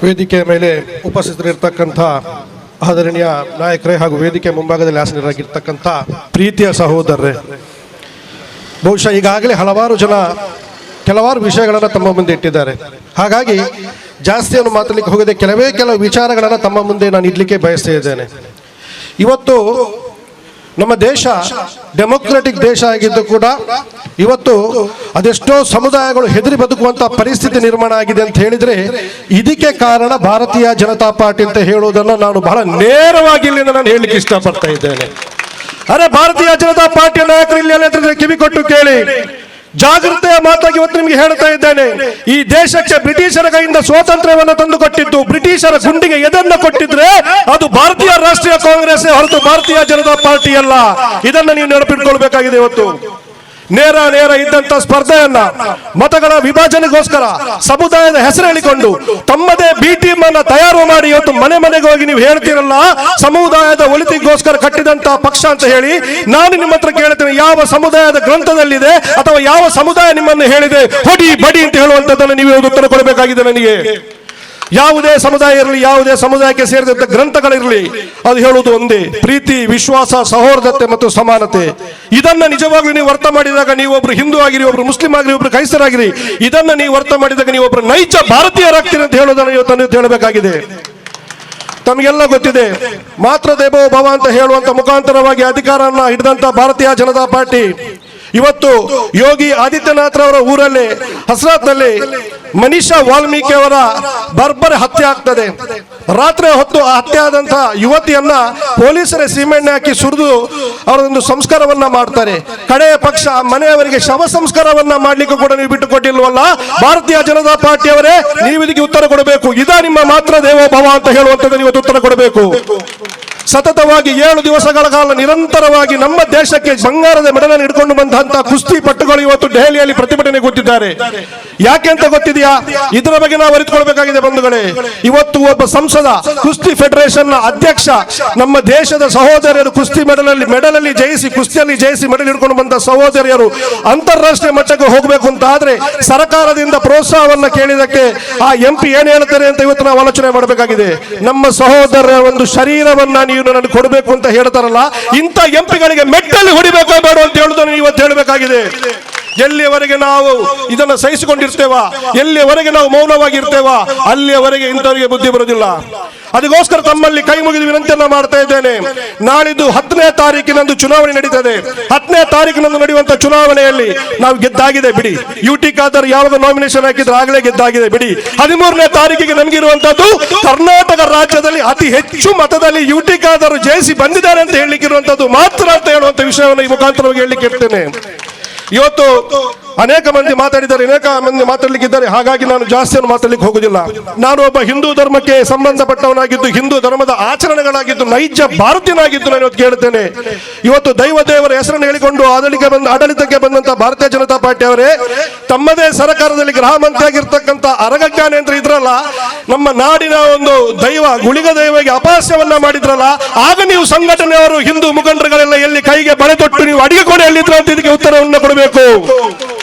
ವೇದಿಕೆಯ ಮೇಲೆ ಉಪಸ್ಥಿತರಿರ್ತಕ್ಕಂಥ ಆದರಣೀಯ ನಾಯಕರೇ ಹಾಗೂ ವೇದಿಕೆ ಮುಂಭಾಗದಲ್ಲಿ ಆಸೀನರಾಗಿರ್ತಕ್ಕಂಥ ಪ್ರೀತಿಯ ಸಹೋದರರೇ, ಬಹುಶಃ ಈಗಾಗಲೇ ಕೆಲವಾರು ವಿಷಯಗಳನ್ನು ತಮ್ಮ ಮುಂದೆ ಇಟ್ಟಿದ್ದಾರೆ. ಹಾಗಾಗಿ ಜಾಸ್ತಿಯನ್ನು ಮಾತಾಡಲಿಕ್ಕೆ ಹೋಗದೆ ಕೆಲವು ವಿಚಾರಗಳನ್ನು ತಮ್ಮ ಮುಂದೆ ನಾನು ಇಡ್ಲಿಕ್ಕೆ ಬಯಸ್ತಾ ಇದ್ದೇನೆ. ಇವತ್ತು ನಮ್ಮ ದೇಶ ಡೆಮೊಕ್ರೆಟಿಕ್ ದೇಶ ಆಗಿದ್ದು ಕೂಡ ಇವತ್ತು ಅದೆಷ್ಟೋ ಸಮುದಾಯಗಳು ಹೆದರಿ ಬದುಕುವಂತ ಪರಿಸ್ಥಿತಿ ನಿರ್ಮಾಣ ಆಗಿದೆ ಅಂತ ಹೇಳಿದ್ರೆ ಇದಕ್ಕೆ ಕಾರಣ ಭಾರತೀಯ ಜನತಾ ಪಾರ್ಟಿ ಅಂತ ಹೇಳುವುದನ್ನು ನಾನು ಬಹಳ ನೇರವಾಗಿ ಇಲ್ಲಿಂದ ನಾನು ಹೇಳಲಿಕ್ಕೆ ಇಷ್ಟಪಡ್ತಾ ಇದ್ದೇನೆ. ಅರೆ, ಭಾರತೀಯ ಜನತಾ ಪಾರ್ಟಿಯ ನಾಯಕರು ಇಲ್ಲಿ ಕಿವಿ ಕೊಟ್ಟು ಕೇಳಿ, ಜಾಗೃತೆಯ ಮಾತಾಗಿ ಇವತ್ತು ನಿಮಗೆ ಹೇಳ್ತಾ ಇದ್ದೇನೆ. ಈ ದೇಶಕ್ಕೆ ಬ್ರಿಟಿಷರ ಕೈಯಿಂದ ಸ್ವಾತಂತ್ರ್ಯವನ್ನು ತಂದುಕೊಟ್ಟಿದ್ದು, ಬ್ರಿಟಿಷರ ಗುಂಡಿಗೆ ಎದನ್ನ ಕೊಟ್ಟಿದ್ರೆ ಅದು ಭಾರತೀಯ ರಾಷ್ಟ್ರೀಯ ಕಾಂಗ್ರೆಸ್ ಹೊರತು ಭಾರತೀಯ ಜನತಾ ಪಾರ್ಟಿ ಅಲ್ಲ. ಇದನ್ನ ನೀವು ನೆನಪಿಟ್ಕೊಳ್ಬೇಕಾಗಿದೆ. ಇವತ್ತು ನೇರ ಇದ್ದಂತ ಸ್ಪರ್ಧೆಯನ್ನ ಮತಗಳ ವಿಭಜನೆಗೋಸ್ಕರ ಸಮುದಾಯದ ಹೆಸರು ಹೇಳಿಕೊಂಡು ತಮ್ಮದೇ ಬಿ ಟೀಮ್ ಅನ್ನ ತಯಾರು ಮಾಡಿ ಇವತ್ತು ಮನೆಗೆ ಹೋಗಿ ನೀವು ಹೇಳ್ತೀರಲ್ಲ ಸಮುದಾಯದ ಒಳಿತಿಗೋಸ್ಕರ ಕಟ್ಟಿದಂತ ಪಕ್ಷ ಅಂತ ಹೇಳಿ, ನಾನು ನಿಮ್ಮ ಹತ್ರ ಕೇಳ್ತೇನೆ, ಯಾವ ಸಮುದಾಯದ ಗ್ರಂಥದಲ್ಲಿದೆ ಅಥವಾ ಯಾವ ಸಮುದಾಯ ನಿಮ್ಮನ್ನು ಹೇಳಿದೆ ಹೊಡಿ ಬಡಿ ಅಂತ ಹೇಳುವಂತದ್ದನ್ನು ನೀವು ಉತ್ತರ ಕೊಡಬೇಕಾಗಿದೆ ನನಗೆ. ಯಾವುದೇ ಸಮುದಾಯ ಇರಲಿ, ಯಾವುದೇ ಸಮುದಾಯಕ್ಕೆ ಸೇರಿದಂತ ಗ್ರಂಥಗಳಿರಲಿ, ಅದು ಹೇಳುವುದು ಒಂದೇ, ಪ್ರೀತಿ, ವಿಶ್ವಾಸ, ಸಹೋದರತೆ ಮತ್ತು ಸಮಾನತೆ. ಇದನ್ನ ನಿಜವಾಗ್ಲೂ ನೀವು ಅರ್ಥ ಮಾಡಿದಾಗ, ನೀವೊಬ್ರು ಹಿಂದೂ ಆಗಿರಿ, ಒಬ್ರು ಮುಸ್ಲಿಂ ಆಗಿರಿ, ಒಬ್ರು ಕ್ರೈಸ್ತರಾಗಿರಿ, ಇದನ್ನ ನೀವು ಅರ್ಥ ಮಾಡಿದಾಗ ನೀವೊಬ್ರು ನೈಜ ಭಾರತೀಯರಾಗ್ತೀರಿ ಅಂತ ಹೇಳೋದನ್ನು ಇವತ್ತು ಹೇಳಬೇಕಾಗಿದೆ. ತಮಗೆಲ್ಲ ಗೊತ್ತಿದೆ, ಮಾತ್ರ ದೇವೋ ಭವ ಅಂತ ಹೇಳುವಂತ ಮುಖಾಂತರವಾಗಿ ಅಧಿಕಾರವನ್ನು ಹಿಡಿದಂತ ಭಾರತೀಯ ಜನತಾ ಪಾರ್ಟಿ ಇವತ್ತು ಯೋಗಿ ಆದಿತ್ಯನಾಥ್ರವರ ಊರಲ್ಲಿ ಹಸ್ರಾತ್ನಲ್ಲಿ ಮನೀಷಾ ವಾಲ್ಮೀಕಿ ಅವರ ಬರ್ಬರ ಹತ್ಯೆ ಆಗ್ತದೆ. ರಾತ್ರಿ ಹೊತ್ತು ಆ ಹತ್ಯೆ ಆದಂತ ಯುವತಿಯನ್ನ ಪೊಲೀಸರ ಸೀಮೆಣ್ಣೆ ಹಾಕಿ ಸುರಿದು ಅವರೊಂದು ಸಂಸ್ಕಾರವನ್ನ ಮಾಡ್ತಾರೆ. ಕಡೆಯ ಪಕ್ಷ ಮನೆಯವರಿಗೆ ಶವ ಸಂಸ್ಕಾರವನ್ನ ಮಾಡ್ಲಿಕ್ಕೂ ಕೂಡ ನೀವು ಬಿಟ್ಟು ಕೊಟ್ಟಿಲ್ವಲ್ಲ. ಭಾರತೀಯ ಜನತಾ ಪಾರ್ಟಿಯವರೇ, ನೀವು ಇದಕ್ಕೆ ಉತ್ತರ ಕೊಡಬೇಕು. ಇದಾ ನಿಮ್ಮ ಮಾತ್ರ ದೇವೋ ಭವ ಅಂತ ಹೇಳುವಂಥದ್ದು ಇವತ್ತು ಉತ್ತರ ಕೊಡಬೇಕು. ಸತತವಾಗಿ 7 ದಿವಸಗಳ ಕಾಲ ನಿರಂತರವಾಗಿ ನಮ್ಮ ದೇಶಕ್ಕೆ ಬಂಗಾರದ ಮೆಡಲನ್ನು ಹಿಡ್ಕೊಂಡು ಬಂದಂತಹ ಕುಸ್ತಿ ಪಟ್ಟುಗಳು ಇವತ್ತು ದೆಹಲಿಯಲ್ಲಿ ಪ್ರತಿಭಟನೆ ಗೊತ್ತಿದ್ದಾರೆ. ಯಾಕೆ ಅಂತ ಗೊತ್ತಿದೆಯಾ? ಇದರ ಬಗ್ಗೆ ನಾವು ಅರಿತುಕೊಳ್ಬೇಕಾಗಿದೆ ಬಂಧುಗಳೇ. ಇವತ್ತು ಒಬ್ಬ ಸಂಸದ, ಕುಸ್ತಿ ಫೆಡರೇಷನ್ ನ ಅಧ್ಯಕ್ಷ, ನಮ್ಮ ದೇಶದ ಸಹೋದರಿಯರು ಕುಸ್ತಿ ಮೆಡಲಲ್ಲಿ ಜಯಿಸಿ, ಕುಸ್ತಿಯಲ್ಲಿ ಜಯಿಸಿ ಮೆಡಲ್ ಹಿಡ್ಕೊಂಡು ಬಂದ ಸಹೋದರಿಯರು ಅಂತಾರಾಷ್ಟ್ರೀಯ ಮಟ್ಟಕ್ಕೆ ಹೋಗಬೇಕು ಅಂತ ಆದ್ರೆ ಸರ್ಕಾರದಿಂದ ಪ್ರೋತ್ಸಾಹವನ್ನ ಕೇಳಿದಕ್ಕೆ ಆ MP ಏನ್ ಹೇಳ್ತಾರೆ ಅಂತ ಇವತ್ತು ನಾವು ಆಲೋಚನೆ ಮಾಡಬೇಕಾಗಿದೆ. ನಮ್ಮ ಸಹೋದರರ ಒಂದು ಶರೀರವನ್ನ ನೀವು ನನಗೆ ಕೊಡಬೇಕು ಅಂತ ಹೇಳ್ತಾರಲ್ಲ, ಇಂಥ MP ಗಳಿಗೆ ಮೆಟ್ಟಲ್ಲಿ ಹೊಡಿಬೇಕೋ ಬೇಡ ಅಂತ ಹೇಳುವುದನ್ನು ಇವತ್ತು ಹೇಳಬೇಕಾಗಿದೆ. ಎಲ್ಲಿಯವರೆಗೆ ನಾವು ಇದನ್ನು ಸಹಿಸಿಕೊಂಡಿರ್ತೇವಾ, ಎಲ್ಲಿಯವರೆಗೆ ನಾವು ಮೌನವಾಗಿರ್ತೇವಾ, ಅಲ್ಲಿಯವರೆಗೆ ಇಂಥವರಿಗೆ ಬುದ್ಧಿ ಬರುವುದಿಲ್ಲ. ಅದಕ್ಕೋಸ್ಕರ ತಮ್ಮಲ್ಲಿ ಕೈ ಮುಗಿದು ವಿನಂತಿಯನ್ನ ಮಾಡ್ತಾ ಇದ್ದೇನೆ. ನಾಳಿದ್ದು 10ನೇ ತಾರೀಕಿನಂದು ಚುನಾವಣೆ ನಡೀತದೆ. 10ನೇ ತಾರೀಕಿನಂದು ನಡೆಯುವಂತಹ ಚುನಾವಣೆಯಲ್ಲಿ ನಾವು ಗೆದ್ದಾಗಿದೆ ಬಿಡಿ. UT ಖಾದರ್ ಯಾವಾಗ ನಾಮಿನೇಷನ್ ಹಾಕಿದ್ರೆ ಆಗಲೇ ಗೆದ್ದಾಗಿದೆ ಬಿಡಿ. 13ನೇ ತಾರೀಕಿಗೆ ನಮಗಿರುವಂತದ್ದು ಕರ್ನಾಟಕ ರಾಜ್ಯದಲ್ಲಿ ಅತಿ ಹೆಚ್ಚು ಮತದಲ್ಲಿ UT ಖಾದರ್ ಜಯಿಸಿ ಬಂದಿದ್ದಾರೆ ಅಂತ ಹೇಳಲಿಕ್ಕಿರುವಂತದ್ದು ಮಾತ್ರ ಅಂತ ಹೇಳುವಂತ ವಿಷಯವನ್ನು ಈ ಮುಖಾಂತರವಾಗಿ ಹೇಳಲಿಕ್ಕೆ ಇರ್ತೇನೆ. ಇವತ್ತು ಅನೇಕ ಮಂದಿ ಮಾತಾಡಿದ್ದಾರೆ, ಅನೇಕ ಮಂದಿ ಮಾತಾಡ್ಲಿಕ್ಕಿದ್ದಾರೆ. ಹಾಗಾಗಿ ನಾನು ಜಾಸ್ತಿಯನ್ನು ಮಾತಾಡ್ಲಿಕ್ಕೆ ಹೋಗುದಿಲ್ಲ. ನಾನು ಒಬ್ಬ ಹಿಂದೂ ಧರ್ಮಕ್ಕೆ ಸಂಬಂಧಪಟ್ಟವನಾಗಿದ್ದು, ಹಿಂದೂ ಧರ್ಮದ ಆಚರಣೆಗಳಾಗಿದ್ದು, ನೈಜ ಭಾರತೀಯನಾಗಿದ್ದು ನಾನು ಇವತ್ತು ಕೇಳ್ತೇನೆ. ಇವತ್ತು ದೈವ ದೇವರ ಹೆಸರನ್ನು ಹೇಳಿಕೊಂಡು ಆಡಳಿತಕ್ಕೆ ಬಂದಂತ ಭಾರತೀಯ ಜನತಾ ಪಾರ್ಟಿ ಅವರೇ, ತಮ್ಮದೇ ಸರ್ಕಾರದಲ್ಲಿ ಗೃಹ ಮಂತ್ರಿ ಆಗಿರ್ತಕ್ಕಂಥ ಅರಗಜ್ಞಾನೇಂದ್ರ ಇದ್ರಲ್ಲ, ನಮ್ಮ ನಾಡಿನ ಒಂದು ದೈವ ಗುಳಿಗ ದೈವಗೆ ಅಪಹಾಸ್ಯವನ್ನ ಮಾಡಿದ್ರಲ್ಲ, ಆಗ ನೀವು ಸಂಘಟನೆಯವರು ಹಿಂದೂ ಮುಖಂಡರುಗಳೆಲ್ಲ ಎಲ್ಲಿ ಕೈಗೆ ಬಳೆ ತೊಟ್ಟು ನೀವು ಅಡಿಗೆ ಕೊಡಿ ಎಲ್ಲಿದ್ರು ಅಂತ ಇದಕ್ಕೆ ಉತ್ತರವನ್ನು ಕೊಡಬೇಕು.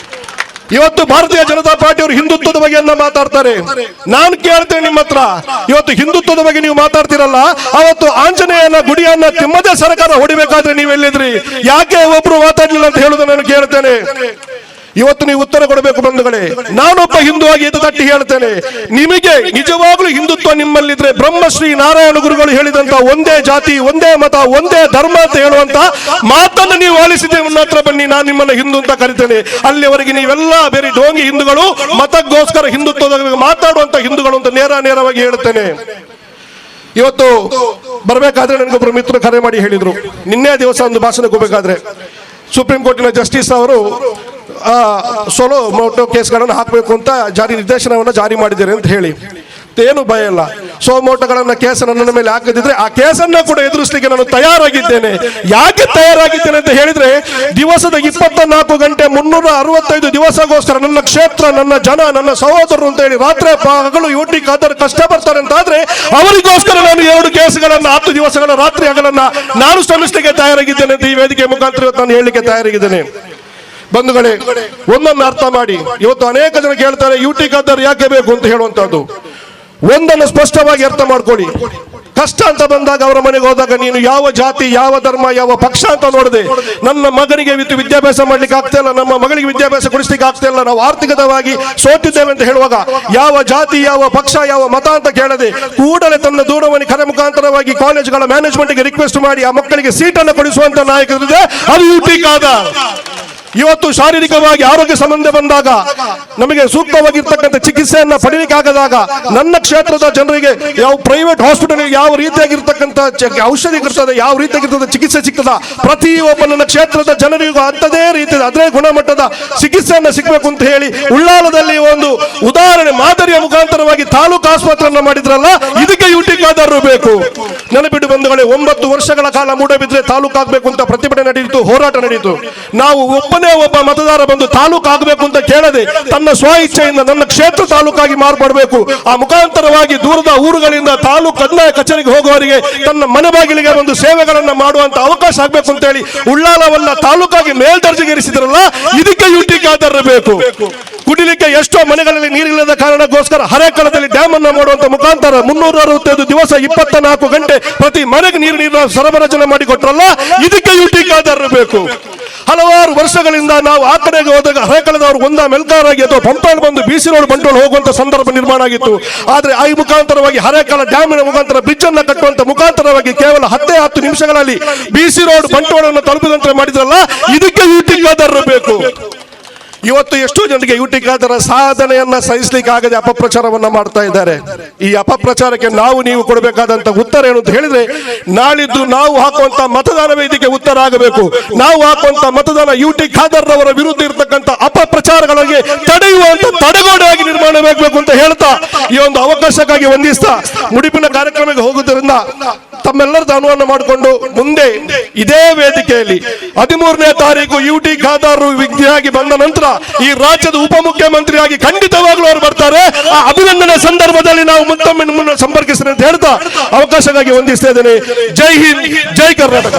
ಇವತ್ತು ಭಾರತೀಯ ಜನತಾ ಪಾರ್ಟಿಯವರು ಹಿಂದುತ್ವದ ಬಗ್ಗೆ ಮಾತಾಡ್ತಾರೆ. ನಾನು ಕೇಳ್ತೇನೆ ನಿಮ್ಮ ಹತ್ರ, ಇವತ್ತು ಹಿಂದುತ್ವದ ಬಗ್ಗೆ ನೀವು ಮಾತಾಡ್ತಿರಲ್ಲ, ಅವತ್ತು ಆಂಜನೇಯನ ಗುಡಿಯನ್ನ ನಿಮ್ಮದೇ ಸರ್ಕಾರ ಹೊಡಿಬೇಕಾದ್ರೆ ನೀವೆಲ್ಲಿದ್ರಿ? ಯಾಕೆ ಒಬ್ರು ಮಾತಾಡ್ಲಿಲ್ಲ ಅಂತ ಹೇಳುದು ನಾನು ಕೇಳ್ತೇನೆ. ಇವತ್ತು ನೀವು ಉತ್ತರ ಕೊಡಬೇಕು ಬಂಧುಗಳೇ. ನಾನೊಬ್ಬ ಹಿಂದೂ ಆಗಿ ಎದ್ದು ತಟ್ಟಿ ಹೇಳ್ತೇನೆ, ನಿಮಗೆ ನಿಜವಾಗ್ಲೂ ಹಿಂದುತ್ವ ನಿಮ್ಮಲ್ಲಿದ್ರೆ ಬ್ರಹ್ಮಶ್ರೀ ನಾರಾಯಣ ಗುರುಗಳು ಹೇಳಿದಂತ ಒಂದೇ ಜಾತಿ, ಒಂದೇ ಮತ, ಒಂದೇ ಧರ್ಮ ಅಂತ ಹೇಳುವಂತ ಮಾತನ್ನು ನೀವು ಆಲಿಸಿದ್ರೆ ನನ್ನ ಹತ್ರ ಬನ್ನಿ, ನಾನು ನಿಮ್ಮನ್ನ ಹಿಂದೂ ಅಂತ ಕರಿತೇನೆ. ಅಲ್ಲಿವರೆಗೆ ನೀವೆಲ್ಲ ಬೇರೆ ಡೋಂಗಿ ಹಿಂದೂಗಳು, ಮತಕ್ಕೋಸ್ಕರ ಹಿಂದುತ್ವದ ಮಾತಾಡುವಂತ ಹಿಂದೂಗಳು ಅಂತ ನೇರವಾಗಿ ಹೇಳ್ತೇನೆ. ಇವತ್ತು ಬರಬೇಕಾದ್ರೆ ನನಗೊಬ್ರು ಮಿತ್ರರು ಕರೆ ಮಾಡಿ ಹೇಳಿದ್ರು, ನಿನ್ನೆ ದಿವಸ ಒಂದು ಭಾಷಣಕ್ಕೆ ಹೋಗಬೇಕಾದ್ರೆ ಸುಪ್ರೀಂ ಕೋರ್ಟಿನ ಜಸ್ಟಿಸ್ ಅವರು ಸೋಲೋ ಮೋಟೋ ಕೇಸ್ಗಳನ್ನು ಹಾಕಬೇಕು ಅಂತ ನಿರ್ದೇಶನವನ್ನು ಜಾರಿ ಮಾಡಿದ್ದಾರೆ ಅಂತ ಹೇಳಿ, ಏನು ಭಯ ಇಲ್ಲ. ಸೋಮೋಟೋಗಳನ್ನ ಕೇಸ ನನ್ನ ಮೇಲೆ ಹಾಕದಿದ್ರೆ ಆ ಕೇಸನ್ನ ಕೂಡ ಎದುರಿಸಲಿಕ್ಕೆ ನಾನು ತಯಾರಾಗಿದ್ದೇನೆ. ಯಾಕೆ ತಯಾರಾಗಿದ್ದೇನೆ ಅಂತ ಹೇಳಿದ್ರೆ, ದಿವಸದ 24 ಗಂಟೆ 365 ದಿವಸಗೋಸ್ಕರ ನನ್ನ ಕ್ಷೇತ್ರ, ನನ್ನ ಜನ, ನನ್ನ ಸಹೋದರರು ಅಂತ ಹೇಳಿ ರಾತ್ರಿ ಹಗಲು UT ಖಾದರ್ ಕಷ್ಟ ಬರ್ತಾರೆ ಅಂತ ಆದ್ರೆ ಅವರಿಗೋಸ್ಕರ ನಾನು 2 ಕೇಸುಗಳನ್ನ 10 ದಿವಸಗಳ ರಾತ್ರಿ ಹಗಲನ್ನ ನಾನು ಶ್ರಮಿಸಲಿಕ್ಕೆ ತಯಾರಾಗಿದ್ದೇನೆ ಅಂತ ಈ ವೇದಿಕೆ ಮುಖಾಂತರ ನಾನು ಹೇಳಲಿಕ್ಕೆ ತಯಾರಾಗಿದ್ದೇನೆ. ಬಂಧುಗಳೇ, ಒಂದೊಂದು ಅರ್ಥ ಮಾಡಿ. ಇವತ್ತು ಅನೇಕ ಜನ ಕೇಳ್ತಾರೆ UT ಖಾದರ್ ಯಾಕೆ ಬೇಕು ಅಂತ ಹೇಳುವಂತದ್ದು. ಒಂದನ್ನು ಸ್ಪಷ್ಟವಾಗಿ ಅರ್ಥ ಮಾಡ್ಕೊಳ್ಳಿ. ಕಷ್ಟ ಅಂತ ಬಂದಾಗ ಅವರ ಮನೆಗೆ ಹೋದಾಗ ನೀನು ಯಾವ ಜಾತಿ, ಯಾವ ಧರ್ಮ, ಯಾವ ಪಕ್ಷ ಅಂತ ನೋಡದೆ ನನ್ನ ಮಗನಿಗೆ ವಿದ್ಯಾಭ್ಯಾಸ ಮಾಡ್ಲಿಕ್ಕೆ ಆಗ್ತಾ ಇಲ್ಲ, ನಮ್ಮ ಮಗಳಿಗೆ ವಿದ್ಯಾಭ್ಯಾಸ ಕೊಡಿಸ್ಲಿಕ್ಕೆ ಆಗ್ತಾ ಇಲ್ಲ, ನಾವು ಆರ್ಥಿಕವಾಗಿ ಸೋತಿದ್ದೇವೆ ಅಂತ ಹೇಳುವಾಗ ಯಾವ ಜಾತಿ, ಯಾವ ಪಕ್ಷ, ಯಾವ ಮತ ಅಂತ ಕೇಳದೆ ಕೂಡಲೇ ತನ್ನ ದೂರವಾಣಿ ಕರೆ ಮುಖಾಂತರವಾಗಿ ಕಾಲೇಜುಗಳ ಮ್ಯಾನೇಜ್ಮೆಂಟ್ಗೆ ರಿಕ್ವೆಸ್ಟ್ ಮಾಡಿ ಆ ಮಕ್ಕಳಿಗೆ ಸೀಟನ್ನು ಕೊಡಿಸುವಂತ ನಾಯಕರಿದೆ. ಅದು ಯುಟಿ ಖಾದರ್. ಇವತ್ತು ಶಾರೀರಿಕವಾಗಿ ಆರೋಗ್ಯ ಸಂಬಂಧ ಬಂದಾಗ ನಮಗೆ ಸೂಕ್ತವಾಗಿರ್ತಕ್ಕಂಥ ಚಿಕಿತ್ಸೆಯನ್ನ ಪಡೆಯಲಿಕ್ಕಾಗದಾಗ ನನ್ನ ಕ್ಷೇತ್ರದ ಜನರಿಗೆ ಯಾವ ಪ್ರೈವೇಟ್ ಹಾಸ್ಪಿಟಲ್ ಯಾವ ರೀತಿಯಾಗಿರ್ತಕ್ಕಂಥ ಔಷಧಿ ಇರ್ತದೆ, ಯಾವ ರೀತಿಯಾಗಿರ್ತದೆ ಚಿಕಿತ್ಸೆ ಸಿಗ್ತದ, ಪ್ರತಿಯೊಬ್ಬ ನನ್ನ ಕ್ಷೇತ್ರದ ಜನರಿಗೂ ಅಂಥದೇ ರೀತಿಯ ಅದೇ ಗುಣಮಟ್ಟದ ಚಿಕಿತ್ಸೆಯನ್ನ ಸಿಗಬೇಕು ಅಂತ ಹೇಳಿ ಉಳ್ಳಾಲದಲ್ಲಿ ಒಂದು ಉದಾಹರಣೆ ಮಾದರಿಯ ಮುಖಾಂತರವಾಗಿ ತಾಲೂಕು ಆಸ್ಪತ್ರೆಯನ್ನ ಮಾಡಿದ್ರಲ್ಲ, ಇದಕ್ಕೆ ಯುಟಿ ಖಾದರ್ ಬೇಕು. ನೆನಪಿಟ್ಟು ಬಂಧುಗಳೇ, 9 ವರ್ಷಗಳ ಕಾಲ ಮೂಡಬಿದ್ರೆ ತಾಲೂಕು ಆಗ್ಬೇಕು ಅಂತ ಪ್ರತಿಭಟನೆ ನಡೆಯಿತು, ಹೋರಾಟ ನಡೆಯಿತು. ನಾವು ಒಬ್ಬ ಮತದಾರ ಬಂದು ತಾಲೂಕು ಆಗಬೇಕು ಅಂತ ಕೇಳದೆ ತನ್ನ ಸ್ವ ಇಚ್ಛೆಯಿಂದ ನನ್ನ ಕ್ಷೇತ್ರ ತಾಲೂಕಾಗಿ ಮಾರ್ಪಡಬೇಕು. ಆ ಮುಖಾಂತರವಾಗಿ ದೂರದ ಊರುಗಳಿಂದ ತಾಲೂಕು ಕಂದಾಯ ಕಚೇರಿಗೆ ಹೋಗುವವರಿಗೆ ತನ್ನ ಮನೆ ಬಾಗಿಲಿಗೆ ಒಂದು ಸೇವೆಗಳನ್ನ ಮಾಡುವಂತ ಅವಕಾಶ ಆಗ್ಬೇಕು ಅಂತ ಹೇಳಿ ಉಳ್ಳಾಲವನ್ನ ತಾಲೂಕಾಗಿ ಮೇಲ್ದರ್ಜೆಗೇರಿಸಿದ್ರಲ್ಲ, ಇದಕ್ಕೆ ಯುಟಿ ಖಾದರ್ ಬೇಕು. ಕುಡಿಲಿಕ್ಕೆ ಎಷ್ಟೋ ಮನೆಗಳಲ್ಲಿ ನೀರಿಲ್ಲದ ಕಾರಣಕ್ಕೋಸ್ಕರ ಹರೇಕಳದಲ್ಲಿ ಡ್ಯಾಮ್ ಅನ್ನು ಮಾಡುವಂತ ಮುಖಾಂತರ 365 ದಿವಸ 24 ಗಂಟೆ ಪ್ರತಿ ಮನೆಗೆ ನೀರಿನ ಸರಬರಾಜು ಮಾಡಿಕೊಟ್ರಲ್ಲ, ಇದಕ್ಕೆ ಯುಟಿ ಖಾದರ್ ಬೇಕು. ಹಲವಾರು ವರ್ಷಗಳಿಂದ ನಾವು ಆ ಕಡೆಗೆ ಹೋದಾಗ ಹರೇಕಳದವರು ಒಂದ ಮೆಲ್ಕಾರಾಗಿ ಅಥವಾ ಪಂಪಾಳು ಬಂದು ಬಿಸಿ ರೋಡ್ ಬಂಟ್ವಾಳ ಹೋಗುವಂತ ಸಂದರ್ಭ ನಿರ್ಮಾಣ ಆಗಿತ್ತು. ಆದ್ರೆ ಆ ಮುಖಾಂತರವಾಗಿ ಹರೇಕಳ ಡ್ಯಾಮಿನ ಮುಖಾಂತರ ಬ್ರಿಡ್ಜ್ ಅನ್ನ ಕಟ್ಟುವಂತ ಮುಖಾಂತರವಾಗಿ ಕೇವಲ 10 ನಿಮಿಷಗಳಲ್ಲಿ ಬಿಸಿ ರೋಡ್ ಬಂಟ್ವಾಳವನ್ನು ತಲುಪಿದಂತೆ ಮಾಡಿದ್ರಲ್ಲ, ಇದಕ್ಕೆ ಯುಟಿ ಖಾದರ್ ಬೇಕು. ಇವತ್ತು ಎಷ್ಟೋ ಜನರಿಗೆ ಯುಟಿ ಖಾದರ್ ಸಾಧನೆಯನ್ನ ಸಹಿಸಲಿಕ್ಕೆ ಆಗದೆ ಅಪಪ್ರಚಾರವನ್ನ ಮಾಡ್ತಾ ಇದ್ದಾರೆ. ಈ ಅಪಪ್ರಚಾರಕ್ಕೆ ನಾವು ನೀವು ಕೊಡಬೇಕಾದಂತ ಉತ್ತರ ಏನು ಅಂತ ಹೇಳಿದ್ರೆ, ನಾಳಿದ್ದು ನಾವು ಹಾಕುವಂತ ಮತದಾನ ವೇದಿಕೆ ಉತ್ತರ ಆಗಬೇಕು. ನಾವು ಹಾಕುವಂತ ಮತದಾನ ಯುಟಿ ಖಾದರ್ ಅವರ ವಿರುದ್ಧ ಇರತಕ್ಕಂತ ಅಪಪ್ರಚಾರಗಳಿಗೆ ತಡೆಯುವಂತ ತಡೆಗೋಡೆಯಾಗಿ ನಿರ್ಮಾಣವಾಗಬೇಕು ಅಂತ ಹೇಳ್ತಾ ಈ ಒಂದು ಅವಕಾಶಕ್ಕಾಗಿ ವಂದಿಸ್ತಾ ಮುಡಿಪಿನ ಕಾರ್ಯಕ್ರಮಕ್ಕೆ ಹೋಗುವುದರಿಂದ ತಮ್ಮೆಲ್ಲರದ ಅನುವನ್ನು ಮಾಡಿಕೊಂಡು ಮುಂದೆ ಇದೇ ವೇದಿಕೆಯಲ್ಲಿ 13ನೇ ತಾರೀಕು ಯುಟಿ ಖಾದರ್ ವಿಜ್ಞಾಗಿ ಬಂದ ನಂತರ ಈ ರಾಜ್ಯದ ಉಪಮುಖ್ಯಮಂತ್ರಿಯಾಗಿ ಖಂಡಿತವಾಗ್ಲೂ ಅವರು ಬರ್ತಾರೆ. ಆ ಅಭಿನಂದನೆ ಸಂದರ್ಭದಲ್ಲಿ ನಾವು ಮತ್ತೊಮ್ಮೆ ನಿಮ್ಮನ್ನು ಸಂಪರ್ಕಿಸ್ತೇನೆ ಅಂತ ಹೇಳ್ತಾ ಅವಕಾಶಕ್ಕಾಗಿ ವಂದಿಸ್ತಾ ಇದ್ದೇನೆ. ಜೈ ಹಿಂದ್, ಜೈ ಕರ್ನಾಟಕ.